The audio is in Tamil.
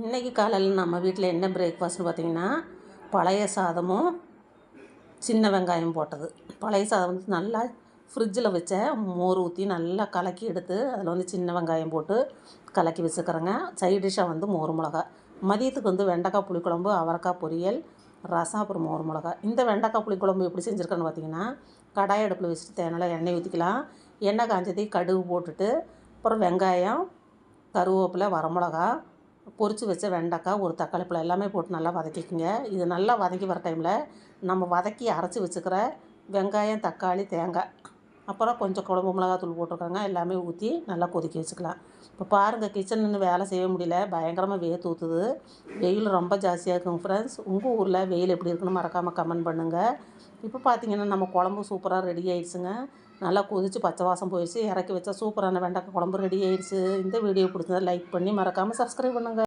இன்றைக்கி காலையில் நம்ம வீட்டில் என்ன பிரேக்ஃபாஸ்ட்னு பார்த்திங்கன்னா, பழைய சாதமும் சின்ன வெங்காயம் போட்டது. பழைய சாதம் வந்து நல்லா ஃப்ரிட்ஜில் வச்ச மோர் ஊற்றி நல்லா கலக்கி எடுத்து அதில் வந்து சின்ன வெங்காயம் போட்டு கலக்கி வச்சுக்கிறேங்க. சைட் டிஷ்ஷாக வந்து மோர் மிளகா. மதியத்துக்கு வந்து வெண்டைக்காய் புளிக்குழம்பு, அவரைக்காய் பொரியல், ரசம், அப்புறம் மோர் மிளகா. இந்த வெண்டைக்காய் புளிக்குழம்பு எப்படி செஞ்சுருக்கேன்னு பார்த்திங்கன்னா, கடாய் அடுப்பில் வச்சுட்டு தேங்காய் எண்ணெய் ஊற்றிக்கலாம். எண்ணெய் காஞ்சதி கடுகு போட்டுட்டு, அப்புறம் வெங்காயம், கருவேப்பிலை, வரமிளகா, பொரித்து வச்ச வெண்டைக்காய், ஒரு தக்காளி பழம் எல்லாமே போட்டு நல்லா வதக்கிக்கோங்க. இது நல்லா வதக்கி வர டைமில் நம்ம வதக்கி அரைச்சி வச்சுக்கிற வெங்காயம், தக்காளி, தேங்காய், அப்புறம் கொஞ்சம் குழம்பு மிளகாத்தூள் போட்டிருக்காங்க, எல்லாமே ஊற்றி நல்லா கொதிக்க வச்சுக்கலாம். இப்போ பாருங்கள், கிச்சன் நின்று வேலை செய்ய முடியல, பயங்கரமாக வேர்த்து ஊற்றுது. வெயில் ரொம்ப ஜாஸ்தியாக இருக்குங்க ஃப்ரெண்ட்ஸ். உங்கள் ஊரில் வெயில் எப்படி இருக்குன்னு மறக்காமல் கமெண்ட் பண்ணுங்கள். இப்போ பார்த்தீங்கன்னா நம்ம குழம்பு சூப்பராக ரெடி ஆயிடுச்சுங்க. நல்லா கொதித்து பச்சை வாசம் போயிடுச்சு. இறக்கி வச்சா சூப்பரான வெண்டைக்காய் குழம்பு ரெடி ஆயிடுச்சு. இந்த வீடியோ பிடிச்சதா லைக் பண்ணி மறக்காமல் சப்ஸ்கிரைப் பண்ணுங்கள்.